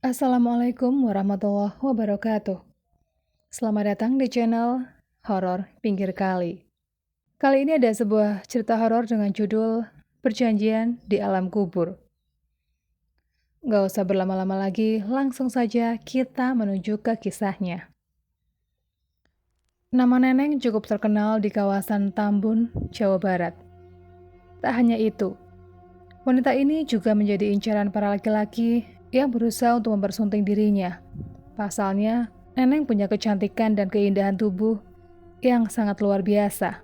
Assalamualaikum warahmatullahi wabarakatuh. Selamat datang di channel Horor Pinggir Kali. Kali ini ada sebuah cerita horor dengan judul Perjanjian di Alam Kubur. Gak usah berlama-lama lagi, langsung saja kita menuju ke kisahnya. Nama Neneng cukup terkenal di kawasan Tambun, Jawa Barat. Tak hanya itu, wanita ini juga menjadi incaran para laki-laki yang berusaha untuk mempersunting dirinya. Pasalnya, Neneng punya kecantikan dan keindahan tubuh yang sangat luar biasa.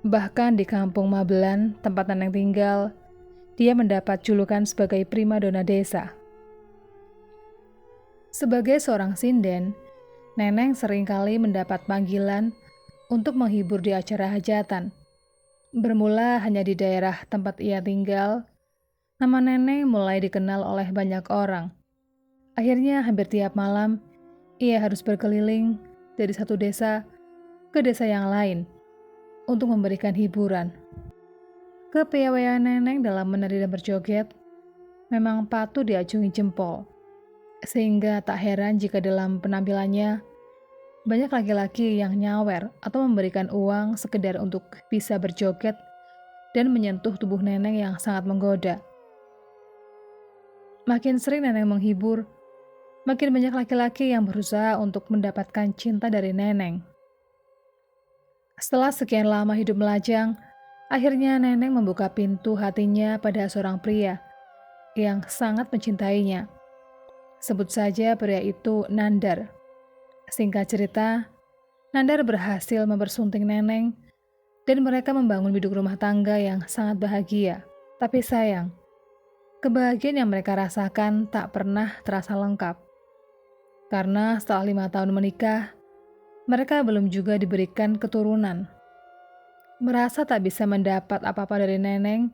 Bahkan di kampung Mabelan, tempat Neneng tinggal, dia mendapat julukan sebagai primadona desa. Sebagai seorang sinden, Neneng seringkali mendapat panggilan untuk menghibur di acara hajatan. Bermula hanya di daerah tempat ia tinggal, nama Neneng mulai dikenal oleh banyak orang. Akhirnya hampir tiap malam, ia harus berkeliling dari satu desa ke desa yang lain untuk memberikan hiburan. Kepiawaian Neneng dalam menari dan berjoget memang patut diacungi jempol, sehingga tak heran jika dalam penampilannya banyak laki-laki yang nyawer atau memberikan uang sekedar untuk bisa berjoget dan menyentuh tubuh Neneng yang sangat menggoda. Makin sering Neneng menghibur, makin banyak laki-laki yang berusaha untuk mendapatkan cinta dari Neneng. Setelah sekian lama hidup melajang, akhirnya Neneng membuka pintu hatinya pada seorang pria yang sangat mencintainya. Sebut saja pria itu Nandar. Singkat cerita, Nandar berhasil mempersunting Neneng dan mereka membangun biduk rumah tangga yang sangat bahagia. Tapi sayang, kebahagiaan yang mereka rasakan tak pernah terasa lengkap. Karena setelah 5 tahun menikah, mereka belum juga diberikan keturunan. Merasa tak bisa mendapat apa-apa dari Neneng,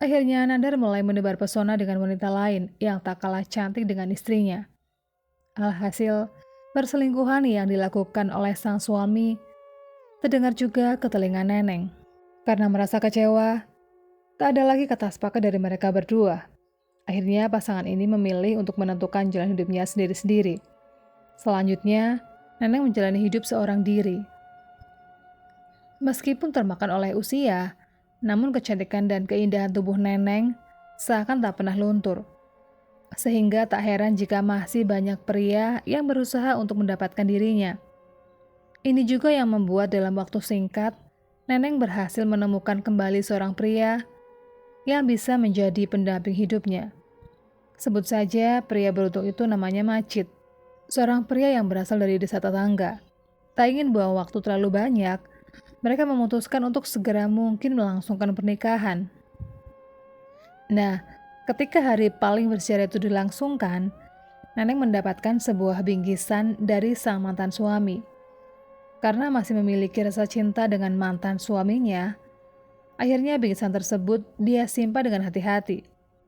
akhirnya Nandar mulai menebar pesona dengan wanita lain yang tak kalah cantik dengan istrinya. Alhasil, perselingkuhan yang dilakukan oleh sang suami terdengar juga ke telinga Neneng. Karena merasa kecewa, tak ada lagi kata sepakat dari mereka berdua. Akhirnya pasangan ini memilih untuk menentukan jalan hidupnya sendiri-sendiri. Selanjutnya, Neneng menjalani hidup seorang diri. Meskipun termakan oleh usia, namun kecantikan dan keindahan tubuh Neneng seakan tak pernah luntur. Sehingga tak heran jika masih banyak pria yang berusaha untuk mendapatkan dirinya. Ini juga yang membuat dalam waktu singkat, Neneng berhasil menemukan kembali seorang pria yang bisa menjadi pendamping hidupnya. Sebut saja pria beruntung itu namanya Macit, seorang pria yang berasal dari desa tetangga. Tak ingin buang waktu terlalu banyak, mereka memutuskan untuk segera mungkin melangsungkan pernikahan. Nah, ketika hari paling bersejarah itu dilangsungkan, Neneng mendapatkan sebuah bingkisan dari sang mantan suami. Karena masih memiliki rasa cinta dengan mantan suaminya, akhirnya bingkisan tersebut dia simpan dengan hati-hati.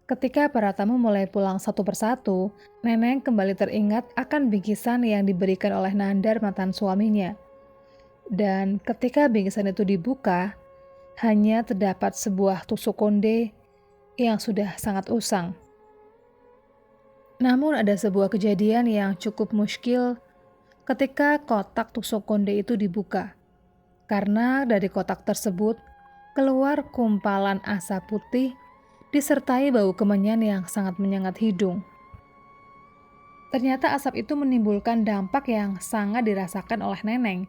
Ketika para tamu mulai pulang satu persatu, Neneng kembali teringat akan bingkisan yang diberikan oleh Nandar mantan suaminya. Dan ketika bingkisan itu dibuka, hanya terdapat sebuah tusuk konde yang sudah sangat usang. Namun ada sebuah kejadian yang cukup muskil ketika kotak tusuk konde itu dibuka. Karena dari kotak tersebut keluar kumpalan asap putih disertai bau kemenyan yang sangat menyengat hidung. Ternyata asap itu menimbulkan dampak yang sangat dirasakan oleh Neneng.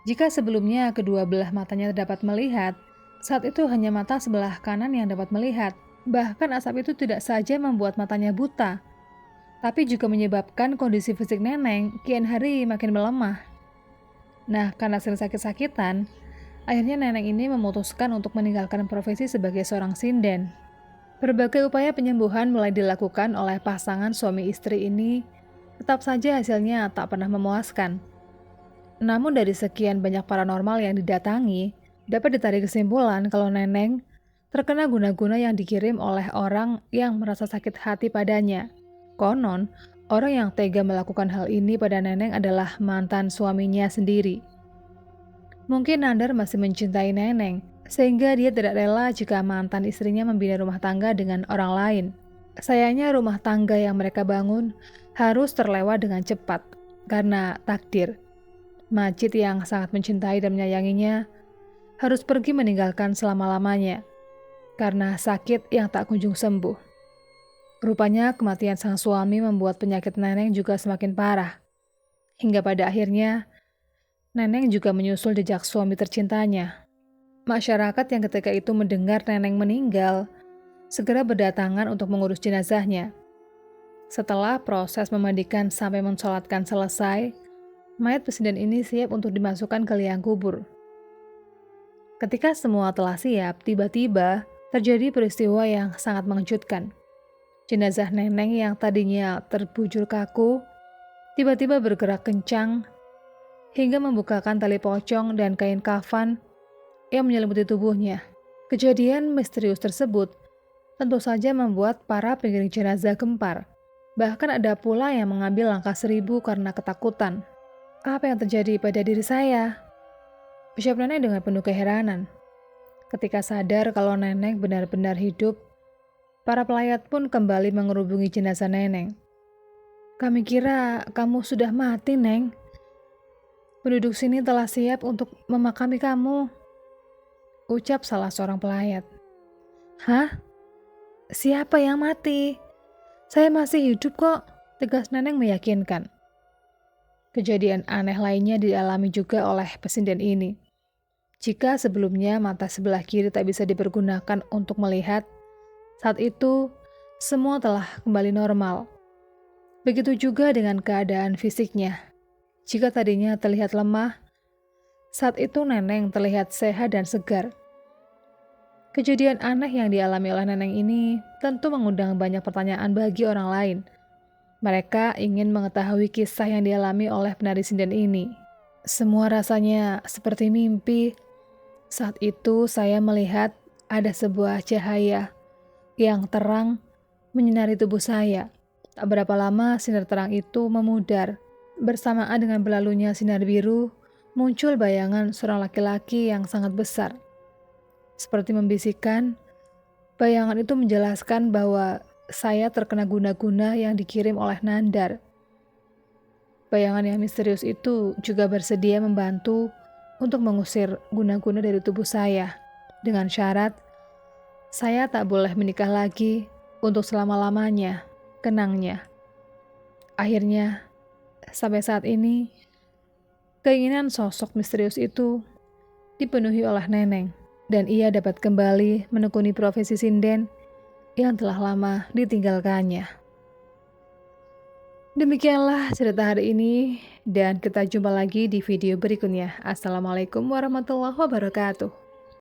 Jika sebelumnya kedua belah matanya dapat melihat, saat itu hanya mata sebelah kanan yang dapat melihat. Bahkan asap itu tidak saja membuat matanya buta, tapi juga menyebabkan kondisi fisik Neneng kian hari makin melemah. Nah, karena sering sakit-sakitan, akhirnya Neneng ini memutuskan untuk meninggalkan profesi sebagai seorang sinden. Berbagai upaya penyembuhan mulai dilakukan oleh pasangan suami istri ini, tetap saja hasilnya tak pernah memuaskan. Namun dari sekian banyak paranormal yang didatangi, dapat ditarik kesimpulan kalau Neneng terkena guna-guna yang dikirim oleh orang yang merasa sakit hati padanya. Konon, orang yang tega melakukan hal ini pada Neneng adalah mantan suaminya sendiri. Mungkin Nandar masih mencintai Neneng, sehingga dia tidak rela jika mantan istrinya membina rumah tangga dengan orang lain. Sayangnya rumah tangga yang mereka bangun harus terlewat dengan cepat karena takdir. Majid yang sangat mencintai dan menyayanginya harus pergi meninggalkan selama-lamanya karena sakit yang tak kunjung sembuh. Rupanya kematian sang suami membuat penyakit Neneng juga semakin parah. Hingga pada akhirnya, Neneng juga menyusul jejak suami tercintanya. Masyarakat yang ketika itu mendengar Neneng meninggal, segera berdatangan untuk mengurus jenazahnya. Setelah proses memandikan sampai mensolatkan selesai, mayat presiden ini siap untuk dimasukkan ke liang kubur. Ketika semua telah siap, tiba-tiba terjadi peristiwa yang sangat mengejutkan. Jenazah Neneng yang tadinya terbujur kaku, tiba-tiba bergerak kencang hingga membukakan tali pocong dan kain kafan yang menyelimuti tubuhnya. Kejadian misterius tersebut tentu saja membuat para pengiring jenazah gempar. Bahkan ada pula yang mengambil langkah 1000 karena ketakutan. Apa yang terjadi pada diri saya? Ucap Neneng dengan penuh keheranan. Ketika sadar kalau Neneng benar-benar hidup, para pelayat pun kembali mengerubungi jenazah Neneng. Kami kira kamu sudah mati, Neng. Penduduk sini telah siap untuk memakami kamu, ucap salah seorang pelayat. Hah? Siapa yang mati? Saya masih hidup kok, tegas Neneng meyakinkan. Kejadian aneh lainnya dialami juga oleh presiden ini. Jika sebelumnya mata sebelah kiri tak bisa dipergunakan untuk melihat, saat itu semua telah kembali normal. Begitu juga dengan keadaan fisiknya. Jika tadinya terlihat lemah, saat itu Neneng terlihat sehat dan segar. Kejadian aneh yang dialami oleh Neneng ini tentu mengundang banyak pertanyaan bagi orang lain. Mereka ingin mengetahui kisah yang dialami oleh penari sinden ini. Semua rasanya seperti mimpi. Saat itu saya melihat ada sebuah cahaya yang terang menyinari tubuh saya. Tak berapa lama sinar terang itu memudar. Bersamaan dengan berlalunya sinar biru, muncul bayangan seorang laki-laki yang sangat besar. Seperti membisikkan, bayangan itu menjelaskan bahwa saya terkena guna-guna yang dikirim oleh Nandar. Bayangan yang misterius itu juga bersedia membantu untuk mengusir guna-guna dari tubuh saya, dengan syarat saya tak boleh menikah lagi untuk selama-lamanya, kenangnya. Akhirnya, sampai saat ini, keinginan sosok misterius itu dipenuhi oleh Neneng, dan ia dapat kembali menekuni profesi sinden yang telah lama ditinggalkannya. Demikianlah cerita hari ini, dan kita jumpa lagi di video berikutnya. Assalamualaikum warahmatullahi wabarakatuh.